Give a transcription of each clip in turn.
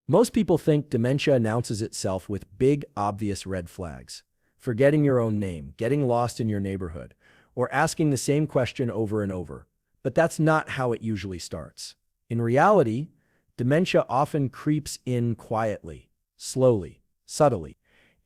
Most people think dementia announces itself with big, obvious red flags. Forgetting your own name, getting lost in your neighborhood, or asking the same question over and over. But that's not how it usually starts. In reality, dementia often creeps in quietly, slowly, subtly,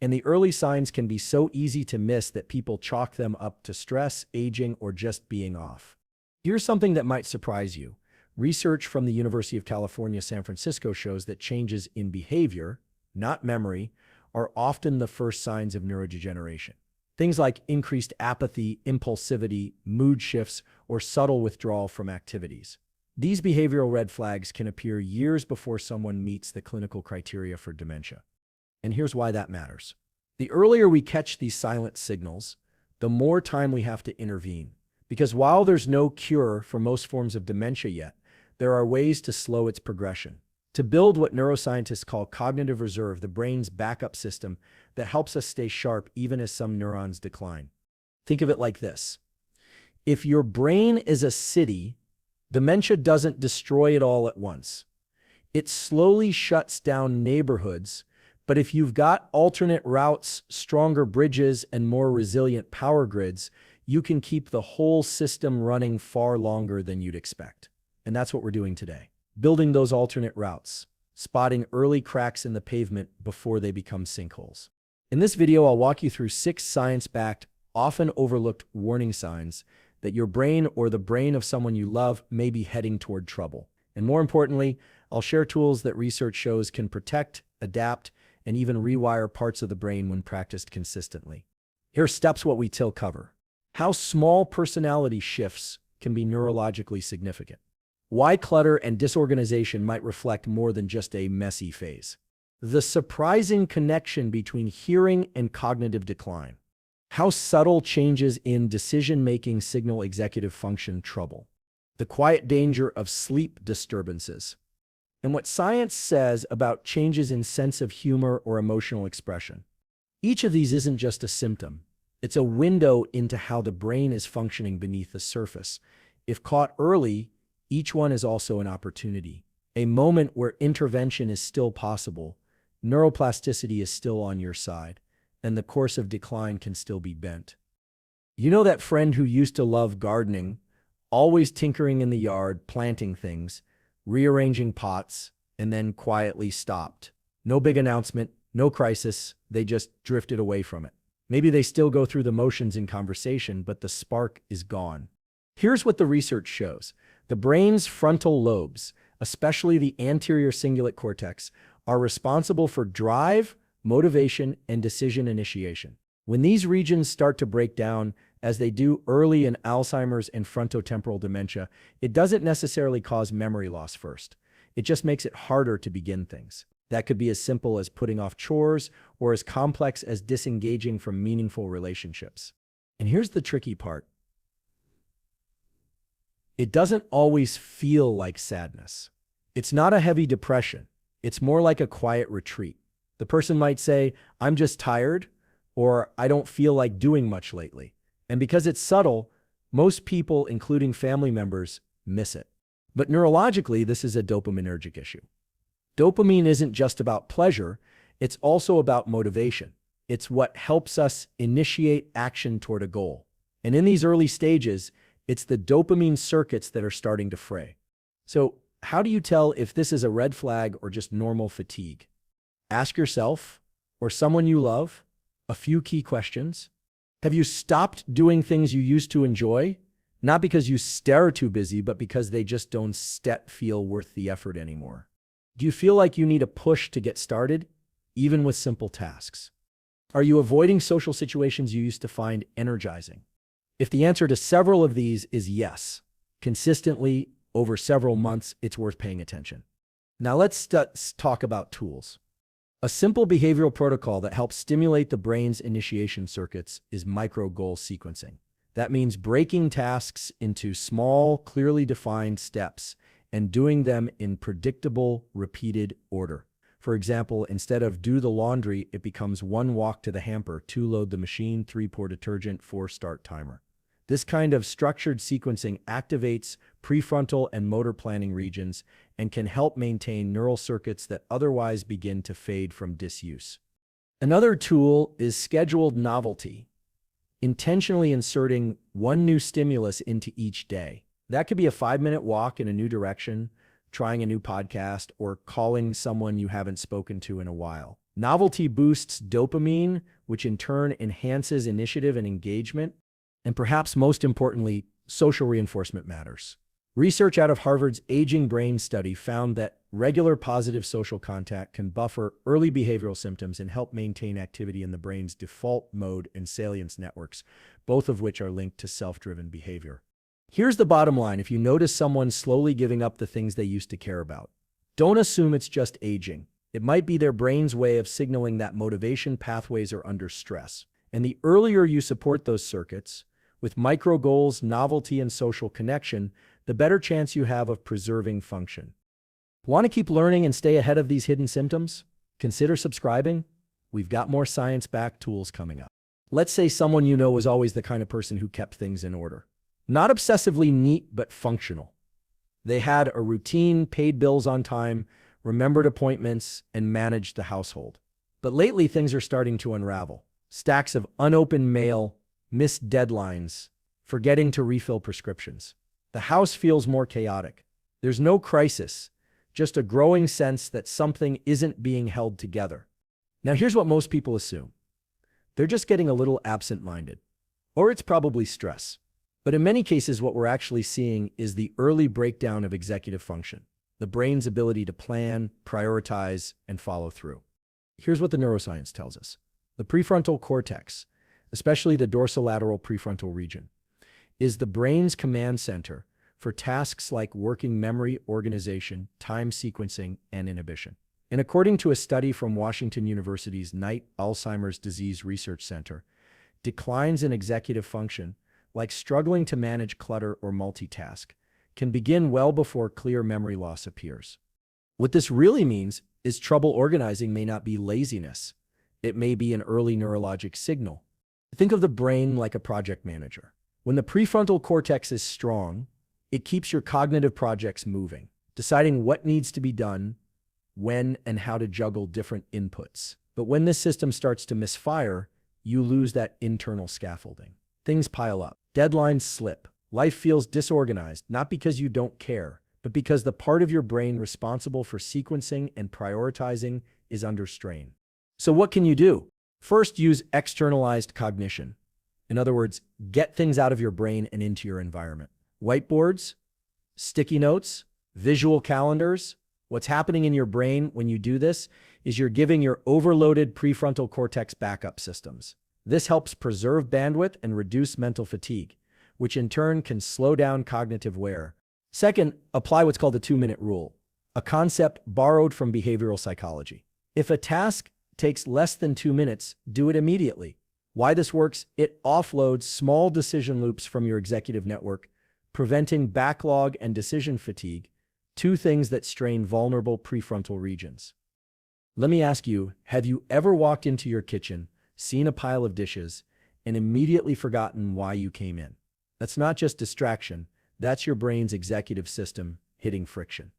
and the early signs can be so easy to miss that people chalk them up to stress, aging, or just being off. Here's something that might surprise you. Research from the University of California, San Francisco shows that changes in behavior, not memory, are often the first signs of neurodegeneration. Things like increased apathy, impulsivity, mood shifts, or subtle withdrawal from activities. These behavioral red flags can appear years before someone meets the clinical criteria for dementia. And here's why that matters. The earlier we catch these silent signals, the more time we have to intervene. Because while there's no cure for most forms of dementia yet, there are ways to slow its progression. To build what neuroscientists call cognitive reserve, the brain's backup system that helps us stay sharp even as some neurons decline. Think of it like this. If your brain is a city, dementia doesn't destroy it all at once. It slowly shuts down neighborhoods, but if you've got alternate routes, stronger bridges, and more resilient power grids, you can keep the whole system running far longer than you'd expect. And that's what we're doing today. Building those alternate routes, spotting early cracks in the pavement before they become sinkholes. In this video, I'll walk you through 6 science-backed, often overlooked warning signs that your brain or the brain of someone you love may be heading toward trouble. And more importantly, I'll share tools that research shows can protect, adapt, and even rewire parts of the brain when practiced consistently. Here are steps what we will cover. How small personality shifts can be neurologically significant. Why clutter and disorganization might reflect more than just a messy phase. The surprising connection between hearing and cognitive decline. How subtle changes in decision-making signal executive function trouble. The quiet danger of sleep disturbances. And what science says about changes in sense of humor or emotional expression. Each of these isn't just a symptom. It's a window into how the brain is functioning beneath the surface. If caught early, each one is also an opportunity, a moment where intervention is still possible, neuroplasticity is still on your side, and the course of decline can still be bent. You know that friend who used to love gardening, always tinkering in the yard, planting things, rearranging pots, and then quietly stopped. No big announcement, no crisis, they just drifted away from it. Maybe they still go through the motions in conversation, but the spark is gone. Here's what the research shows. The brain's frontal lobes, especially the anterior cingulate cortex, are responsible for drive, motivation, and decision initiation. When these regions start to break down, as they do early in Alzheimer's and frontotemporal dementia, it doesn't necessarily cause memory loss first. It just makes it harder to begin things. That could be as simple as putting off chores or as complex as disengaging from meaningful relationships. And here's the tricky part. It doesn't always feel like sadness. It's not a heavy depression. It's more like a quiet retreat. The person might say, "I'm just tired," or "I don't feel like doing much lately." And because it's subtle, most people, including family members, miss it. But neurologically, this is a dopaminergic issue. Dopamine isn't just about pleasure, it's also about motivation. It's what helps us initiate action toward a goal. And in these early stages, it's the dopamine circuits that are starting to fray. So, how do you tell if this is a red flag or just normal fatigue? Ask yourself, or someone you love, a few key questions. Have you stopped doing things you used to enjoy? Not because you are too busy, but because they just don't feel worth the effort anymore. Do you feel like you need a push to get started, even with simple tasks? Are you avoiding social situations you used to find energizing? If the answer to several of these is yes, consistently over several months, it's worth paying attention. Now let's talk about tools. A simple behavioral protocol that helps stimulate the brain's initiation circuits is micro-goal sequencing. That means breaking tasks into small, clearly defined steps and doing them in predictable, repeated order. For example, instead of do the laundry, it becomes 1 walk to the hamper, 2 load the machine, 3 pour detergent, 4 start timer. This kind of structured sequencing activates prefrontal and motor planning regions and can help maintain neural circuits that otherwise begin to fade from disuse. Another tool is scheduled novelty, intentionally inserting one new stimulus into each day. That could be a 5-minute walk in a new direction, trying a new podcast, or calling someone you haven't spoken to in a while. Novelty boosts dopamine, which in turn enhances initiative and engagement. And perhaps most importantly, social reinforcement matters. Research out of Harvard's Aging Brain study found that regular positive social contact can buffer early behavioral symptoms and help maintain activity in the brain's default mode and salience networks, both of which are linked to self-driven behavior. Here's the bottom line: if you notice someone slowly giving up the things they used to care about, don't assume it's just aging. It might be their brain's way of signaling that motivation pathways are under stress. And the earlier you support those circuits, with micro goals, novelty, and social connection, the better chance you have of preserving function. Want to keep learning and stay ahead of these hidden symptoms? Consider subscribing. We've got more science-backed tools coming up. Let's say someone you know was always the kind of person who kept things in order. Not obsessively neat, but functional. They had a routine, paid bills on time, remembered appointments, and managed the household. But lately, things are starting to unravel. Stacks of unopened mail, missed deadlines, forgetting to refill prescriptions. The house feels more chaotic. There's no crisis, just a growing sense that something isn't being held together. Now, here's what most people assume. They're just getting a little absent-minded, or it's probably stress. But in many cases, what we're actually seeing is the early breakdown of executive function, the brain's ability to plan, prioritize, and follow through. Here's what the neuroscience tells us. The prefrontal cortex, especially the dorsolateral prefrontal region, is the brain's command center for tasks like working memory, organization, time sequencing, and inhibition. And according to a study from Washington University's Knight Alzheimer's Disease Research Center, declines in executive function, like struggling to manage clutter or multitask, can begin well before clear memory loss appears. What this really means is trouble organizing may not be laziness. It may be an early neurologic signal. Think of the brain like a project manager. When the prefrontal cortex is strong, it keeps your cognitive projects moving, deciding what needs to be done, when, and how to juggle different inputs. But when this system starts to misfire, you lose that internal scaffolding. Things pile up, deadlines slip, life feels disorganized, not because you don't care, but because the part of your brain responsible for sequencing and prioritizing is under strain. So what can you do? First, use externalized cognition. In other words, get things out of your brain and into your environment. Whiteboards, sticky notes, visual calendars. What's happening in your brain when you do this is you're giving your overloaded prefrontal cortex backup systems. This helps preserve bandwidth and reduce mental fatigue, which in turn can slow down cognitive wear. Second, apply what's called the 2-minute rule, a concept borrowed from behavioral psychology. If a task takes less than 2 minutes, do it immediately. Why this works? It offloads small decision loops from your executive network, preventing backlog and decision fatigue, two things that strain vulnerable prefrontal regions. Let me ask you, have you ever walked into your kitchen, seen a pile of dishes, and immediately forgotten why you came in? That's not just distraction, that's your brain's executive system hitting friction.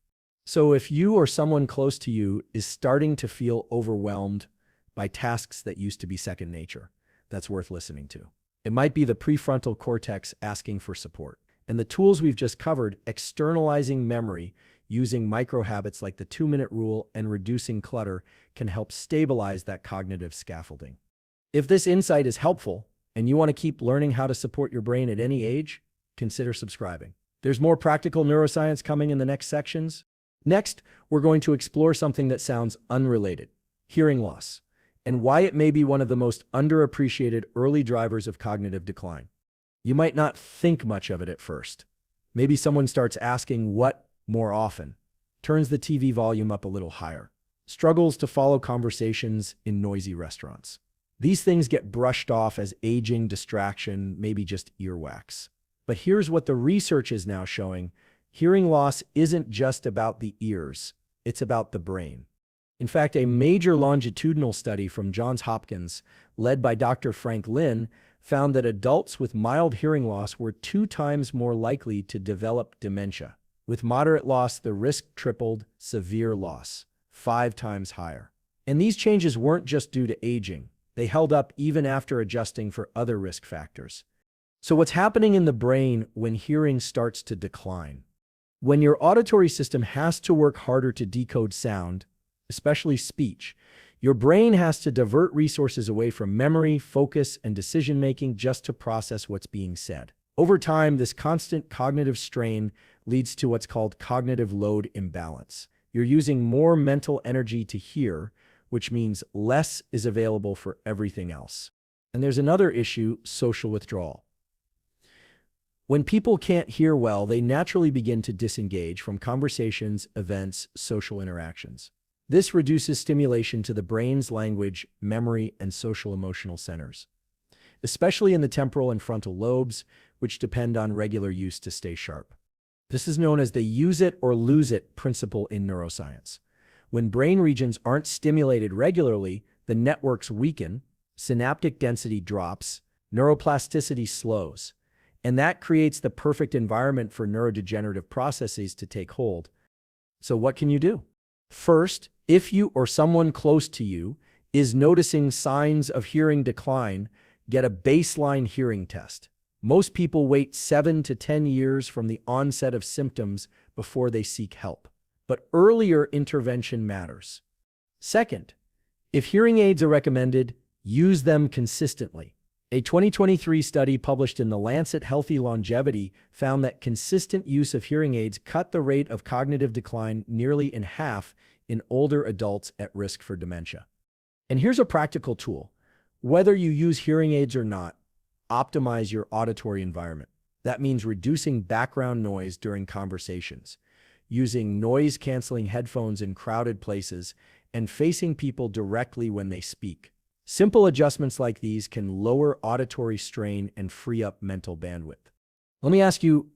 So if you or someone close to you is starting to feel overwhelmed by tasks that used to be second nature, that's worth listening to. It might be the prefrontal cortex asking for support. And the tools we've just covered, externalizing memory, using micro habits like the 2-minute rule, and reducing clutter, can help stabilize that cognitive scaffolding. If this insight is helpful, and you want to keep learning how to support your brain at any age, consider subscribing. There's more practical neuroscience coming in the next sections. Next, we're going to explore something that sounds unrelated: hearing loss, and why it may be one of the most underappreciated early drivers of cognitive decline. You might not think much of it at first. Maybe someone starts asking what more often, turns the TV volume up a little higher, struggles to follow conversations in noisy restaurants. These things get brushed off as aging, distraction, maybe just earwax. But here's what the research is now showing. Hearing loss isn't just about the ears, it's about the brain. In fact, a major longitudinal study from Johns Hopkins, led by Dr. Frank Lin, found that adults with mild hearing loss were 2 times more likely to develop dementia. With moderate loss, the risk tripled, severe loss, 5 times higher. And these changes weren't just due to aging. They held up even after adjusting for other risk factors. So what's happening in the brain when hearing starts to decline? When your auditory system has to work harder to decode sound, especially speech, your brain has to divert resources away from memory, focus, and decision-making just to process what's being said. Over time, this constant cognitive strain leads to what's called cognitive load imbalance. You're using more mental energy to hear, which means less is available for everything else. And there's another issue: social withdrawal. When people can't hear well, they naturally begin to disengage from conversations, events, social interactions. This reduces stimulation to the brain's language, memory, and social emotional centers, especially in the temporal and frontal lobes, which depend on regular use to stay sharp. This is known as the use it or lose it principle in neuroscience. When brain regions aren't stimulated regularly, the networks weaken, synaptic density drops, neuroplasticity slows, and that creates the perfect environment for neurodegenerative processes to take hold. So what can you do? First, if you or someone close to you is noticing signs of hearing decline, get a baseline hearing test. Most people wait 7 to 10 years from the onset of symptoms before they seek help, but earlier intervention matters. Second, if hearing aids are recommended, use them consistently. A 2023 study published in The Lancet Healthy Longevity found that consistent use of hearing aids cut the rate of cognitive decline nearly in half in older adults at risk for dementia. And here's a practical tool. Whether you use hearing aids or not, optimize your auditory environment. That means reducing background noise during conversations, using noise-canceling headphones in crowded places, and facing people directly when they speak. Simple adjustments like these can lower auditory strain and free up mental bandwidth. Let me ask you,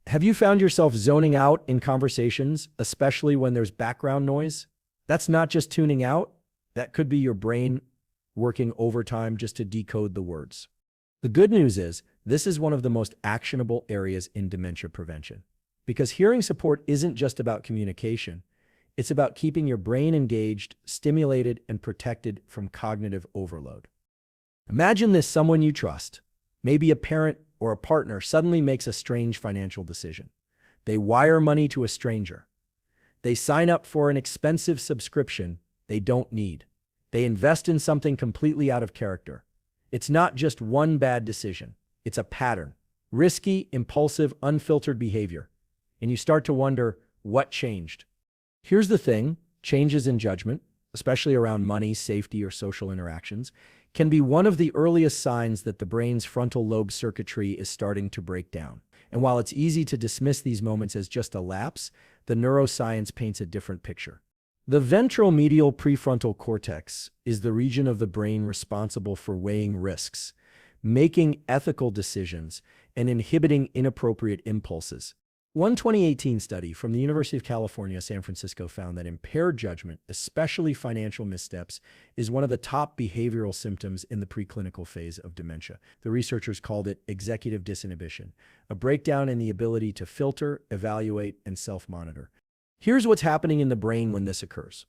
have you found yourself zoning out in conversations, especially when there's background noise? That's not just tuning out. That could be your brain working overtime just to decode the words. The good news is, this is one of the most actionable areas in dementia prevention. Because hearing support isn't just about communication. It's about keeping your brain engaged, stimulated, and protected from cognitive overload. Imagine this: someone you trust, maybe a parent or a partner, suddenly makes a strange financial decision. They wire money to a stranger. They sign up for an expensive subscription they don't need. They invest in something completely out of character. It's not just one bad decision. It's a pattern. Risky, impulsive, unfiltered behavior. And you start to wonder, what changed? Here's the thing: changes in judgment, especially around money, safety, or social interactions, can be one of the earliest signs that the brain's frontal lobe circuitry is starting to break down. And while it's easy to dismiss these moments as just a lapse, the neuroscience paints a different picture. The ventral medial prefrontal cortex is the region of the brain responsible for weighing risks, making ethical decisions, and inhibiting inappropriate impulses. One 2018 study from the University of California, San Francisco found that impaired judgment, especially financial missteps, is one of the top behavioral symptoms in the preclinical phase of dementia. The researchers called it executive disinhibition, a breakdown in the ability to filter, evaluate, and self-monitor. Here's what's happening in the brain when this occurs.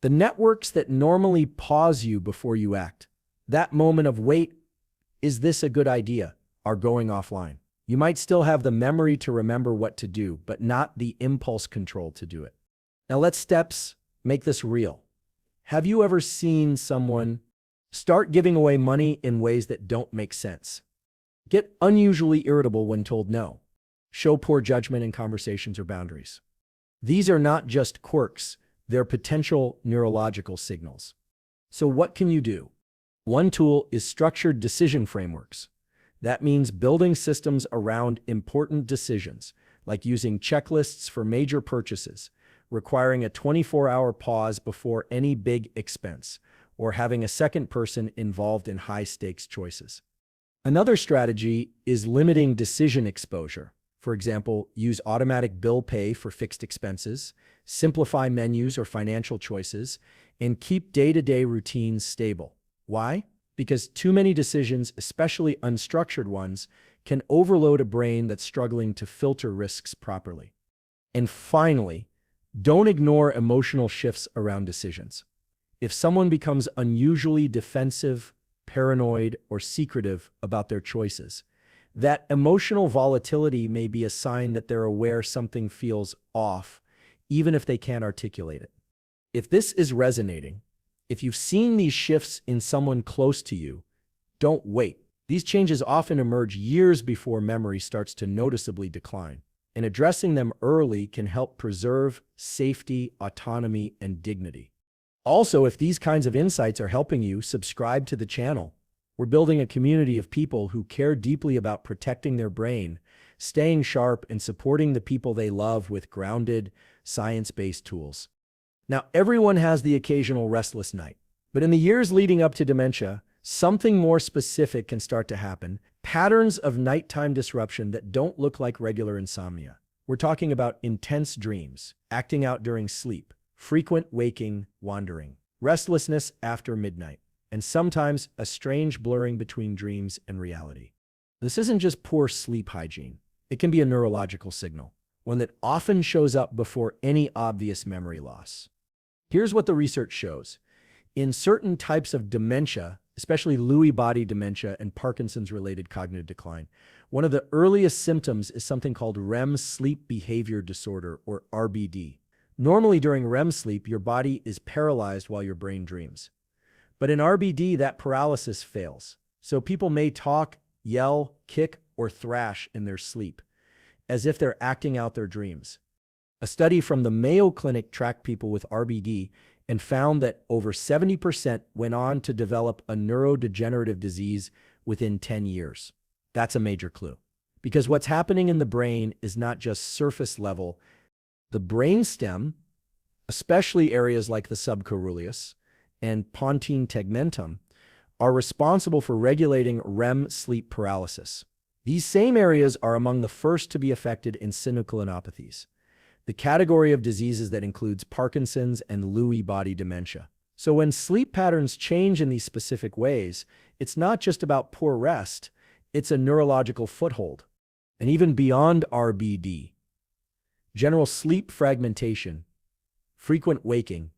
The networks that normally pause you before you act, that moment of wait, is this a good idea, are going offline. You might still have the memory to remember what to do, but not the impulse control to do it. Now let's make this real. Have you ever seen someone start giving away money in ways that don't make sense? Get unusually irritable when told no. Show poor judgment in conversations or boundaries. These are not just quirks, they're potential neurological signals. So what can you do? One tool is structured decision frameworks. That means building systems around important decisions, like using checklists for major purchases, requiring a 24-hour pause before any big expense, or having a second person involved in high-stakes choices. Another strategy is limiting decision exposure. For example, use automatic bill pay for fixed expenses, simplify menus or financial choices, and keep day-to-day routines stable. Why? because too many decisions, especially unstructured ones, can overload a brain that's struggling to filter risks properly. And finally, don't ignore emotional shifts around decisions. If someone becomes unusually defensive, paranoid, or secretive about their choices, that emotional volatility may be a sign that they're aware something feels off, even if they can't articulate it. If this is resonating, if you've seen these shifts in someone close to you, don't wait. These changes often emerge years before memory starts to noticeably decline, and addressing them early can help preserve safety, autonomy, and dignity. Also, if these kinds of insights are helping you, subscribe to the channel. We're building a community of people who care deeply about protecting their brain, staying sharp, and supporting the people they love with grounded, science-based tools. Now, everyone has the occasional restless night, but in the years leading up to dementia, something more specific can start to happen: patterns of nighttime disruption that don't look like regular insomnia. We're talking about intense dreams, acting out during sleep, frequent waking, wandering, restlessness after midnight, and sometimes a strange blurring between dreams and reality. This isn't just poor sleep hygiene. It can be a neurological signal, one that often shows up before any obvious memory loss. Here's what the research shows. In certain types of dementia, especially Lewy body dementia and Parkinson's-related cognitive decline, one of the earliest symptoms is something called REM sleep behavior disorder, or RBD. Normally during REM sleep, your body is paralyzed while your brain dreams. But in RBD, that paralysis fails. So people may talk, yell, kick, or thrash in their sleep, as if they're acting out their dreams. A study from the Mayo Clinic tracked people with RBD and found that over 70% went on to develop a neurodegenerative disease within 10 years. That's a major clue. Because what's happening in the brain is not just surface level. The brainstem, especially areas like the subcaruleus and pontine tegmentum, are responsible for regulating REM sleep paralysis. These same areas are among the first to be affected in synucleinopathies, the category of diseases that includes Parkinson's and Lewy body dementia. So when sleep patterns change in these specific ways, it's not just about poor rest, it's a neurological foothold. And even beyond RBD, general sleep fragmentation, frequent waking,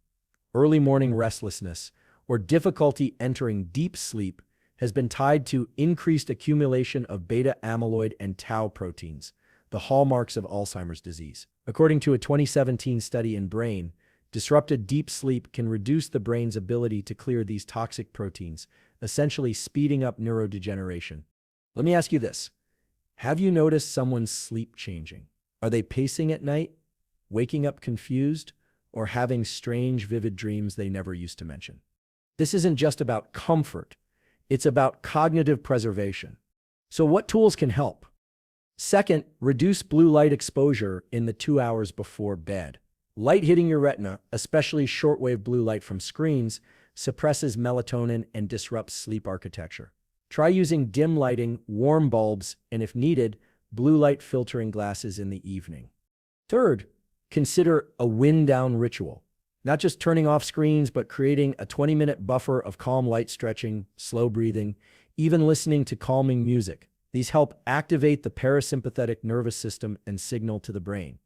early morning restlessness, or difficulty entering deep sleep has been tied to increased accumulation of beta amyloid and tau proteins, the hallmarks of Alzheimer's disease. According to a 2017 study in Brain, disrupted deep sleep can reduce the brain's ability to clear these toxic proteins, essentially speeding up neurodegeneration. Let me ask you this. Have you noticed someone's sleep changing? Are they pacing at night, waking up confused, or having strange, vivid dreams they never used to mention? This isn't just about comfort. It's about cognitive preservation. So what tools can help? Second, reduce blue light exposure in the 2 hours before bed. Light hitting your retina, especially shortwave blue light from screens, suppresses melatonin and disrupts sleep architecture. Try using dim lighting, warm bulbs, and if needed, blue light filtering glasses in the evening. Third, consider a wind-down ritual. Not just turning off screens, but creating a 20-minute buffer of calm light stretching, slow breathing, even listening to calming music. These help activate the parasympathetic nervous system and signal to the brain.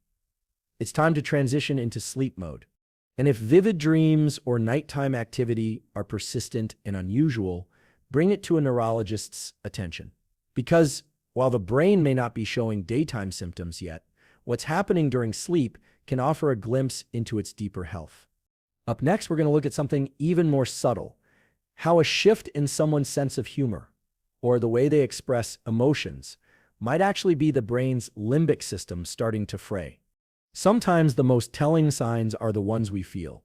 It's time to transition into sleep mode. And if vivid dreams or nighttime activity are persistent and unusual, bring it to a neurologist's attention. Because while the brain may not be showing daytime symptoms yet, what's happening during sleep can offer a glimpse into its deeper health. Up next, we're going to look at something even more subtle: how a shift in someone's sense of humor, or the way they express emotions, might actually be the brain's limbic system starting to fray. Sometimes the most telling signs are the ones we feel,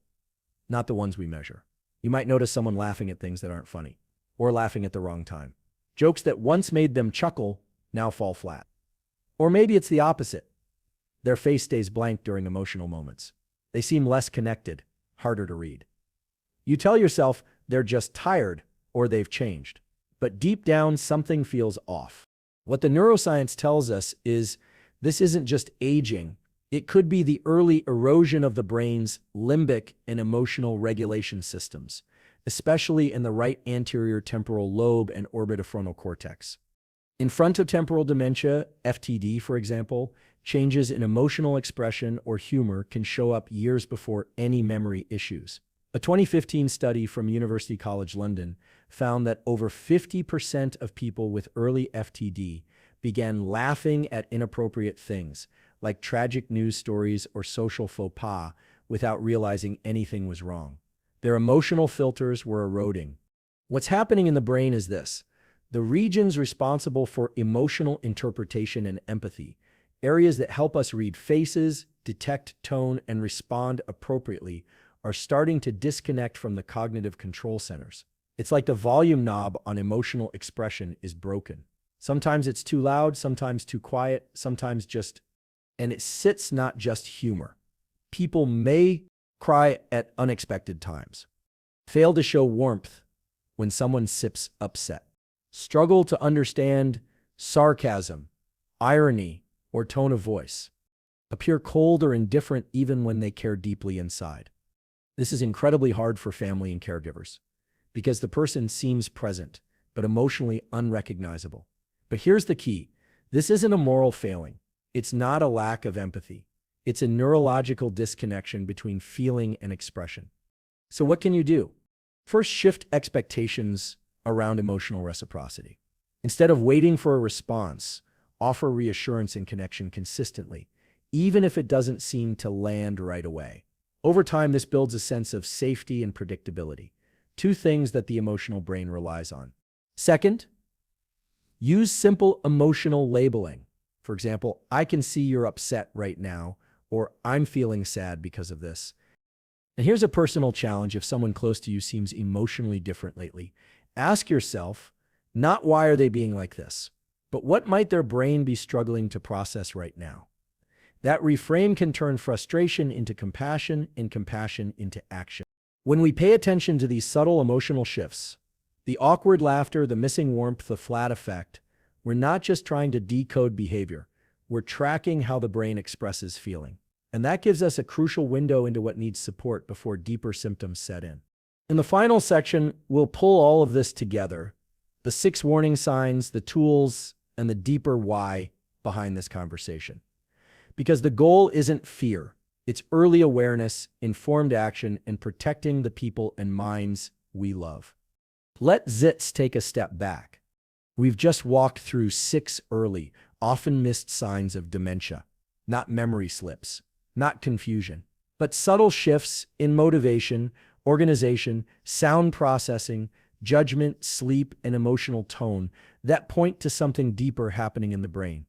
not the ones we measure. You might notice someone laughing at things that aren't funny, or laughing at the wrong time. Jokes that once made them chuckle now fall flat. Or maybe it's the opposite. Their face stays blank during emotional moments. They seem less connected, harder to read. You tell yourself they're just tired or they've changed. But deep down, something feels off. What the neuroscience tells us is this isn't just aging. It could be the early erosion of the brain's limbic and emotional regulation systems, especially in the right anterior temporal lobe and orbitofrontal cortex. In frontotemporal dementia, FTD, for example, changes in emotional expression or humor can show up years before any memory issues. A 2015 study from University College London found that over 50% of people with early FTD began laughing at inappropriate things, like tragic news stories or social faux pas, without realizing anything was wrong. Their emotional filters were eroding. What's happening in the brain is this. The regions responsible for emotional interpretation and empathy, areas that help us read faces, detect tone, and respond appropriately, are starting to disconnect from the cognitive control centers. It's like the volume knob on emotional expression is broken. Sometimes it's too loud, sometimes too quiet, sometimes just... And it sits not just humor. People may cry at unexpected times, fail to show warmth when someone sips upset, struggle to understand sarcasm, irony, or tone of voice, appear cold or indifferent even when they care deeply inside. This is incredibly hard for family and caregivers because the person seems present, but emotionally unrecognizable. But here's the key. This isn't a moral failing. It's not a lack of empathy. It's a neurological disconnection between feeling and expression. So what can you do? First, shift expectations around emotional reciprocity. Instead of waiting for a response, offer reassurance and connection consistently, even if it doesn't seem to land right away. Over time, this builds a sense of safety and predictability, two things that the emotional brain relies on. Second, use simple emotional labeling. For example, I can see you're upset right now, or I'm feeling sad because of this. And here's a personal challenge. If someone close to you seems emotionally different lately, ask yourself, not why are they being like this, but what might their brain be struggling to process right now? That reframe can turn frustration into compassion and compassion into action. When we pay attention to these subtle emotional shifts, the awkward laughter, the missing warmth, the flat effect, we're not just trying to decode behavior, we're tracking how the brain expresses feeling. And that gives us a crucial window into what needs support before deeper symptoms set in. In the final section, we'll pull all of this together, the 6 warning signs, the tools, and the deeper why behind this conversation. Because the goal isn't fear, it's early awareness, informed action, and protecting the people and minds we love. Let's take a step back. We've just walked through 6 early, often missed signs of dementia, not memory slips, not confusion, but subtle shifts in motivation, organization, sound processing, judgment, sleep, and emotional tone that point to something deeper happening in the brain.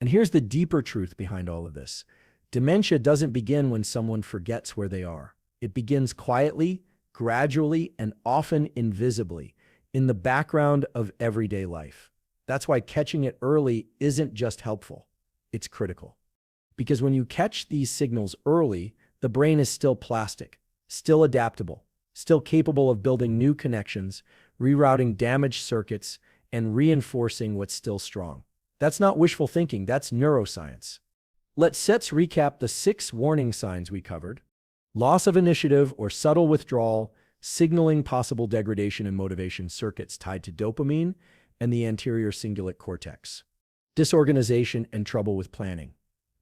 And here's the deeper truth behind all of this. Dementia doesn't begin when someone forgets where they are. It begins quietly, gradually, and often invisibly in the background of everyday life. That's why catching it early isn't just helpful, it's critical. Because when you catch these signals early, the brain is still plastic, still adaptable, still capable of building new connections, rerouting damaged circuits, and reinforcing what's still strong. That's not wishful thinking, that's neuroscience. Let's recap the 6 warning signs we covered. Loss of initiative or subtle withdrawal, signaling possible degradation in motivation circuits tied to dopamine and the anterior cingulate cortex. Disorganization and trouble with planning.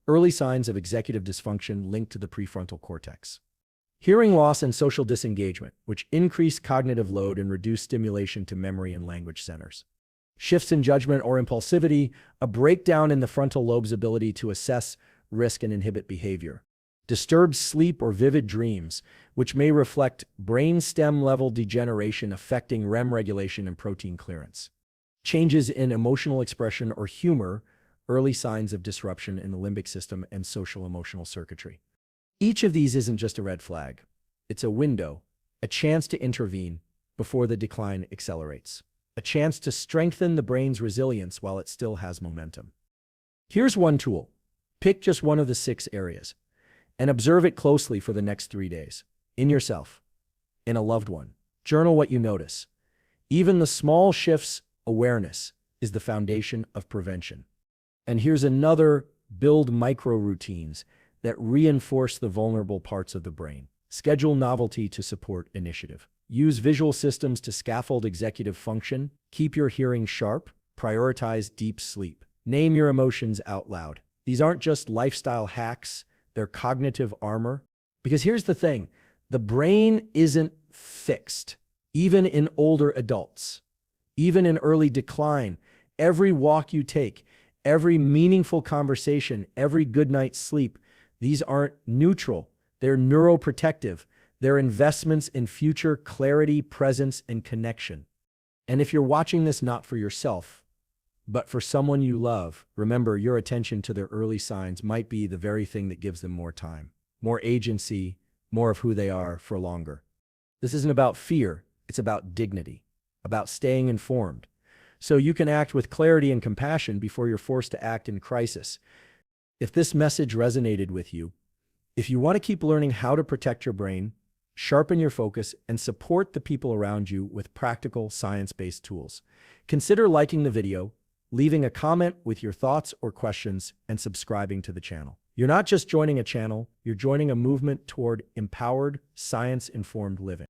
Early signs of executive dysfunction linked to the prefrontal cortex. Hearing loss and social disengagement, which increase cognitive load and reduce stimulation to memory and language centers. Shifts in judgment or impulsivity, a breakdown in the frontal lobe's ability to assess risk and inhibit behavior. Disturbed sleep or vivid dreams, which may reflect brainstem level degeneration affecting REM regulation and protein clearance. Changes in emotional expression or humor, early signs of disruption in the limbic system and social emotional circuitry. Each of these isn't just a red flag. It's a window, a chance to intervene before the decline accelerates, a chance to strengthen the brain's resilience while it still has momentum. Here's one tool. Pick just one of the 6 areas and observe it closely for the next 3 days. In yourself, in a loved one. Journal what you notice. Even the small shifts, awareness is the foundation of prevention. And here's another: build micro routines that reinforce the vulnerable parts of the brain. Schedule novelty to support initiative. Use visual systems to scaffold executive function. Keep your hearing sharp. Prioritize deep sleep. Name your emotions out loud. These aren't just lifestyle hacks, they're cognitive armor. Because here's the thing, the brain isn't fixed, even in older adults. Even in early decline, every walk you take, every meaningful conversation, every good night's sleep, these aren't neutral. They're neuroprotective. They're investments in future clarity, presence, and connection. And if you're watching this not for yourself, but for someone you love, remember your attention to their early signs might be the very thing that gives them more time, more agency, more of who they are for longer. This isn't about fear, it's about dignity, about staying informed. So you can act with clarity and compassion before you're forced to act in crisis. If this message resonated with you, if you want to keep learning how to protect your brain, sharpen your focus, and support the people around you with practical science-based tools, consider liking the video, leaving a comment with your thoughts or questions, and subscribing to the channel. You're not just joining a channel, you're joining a movement toward empowered, science-informed living.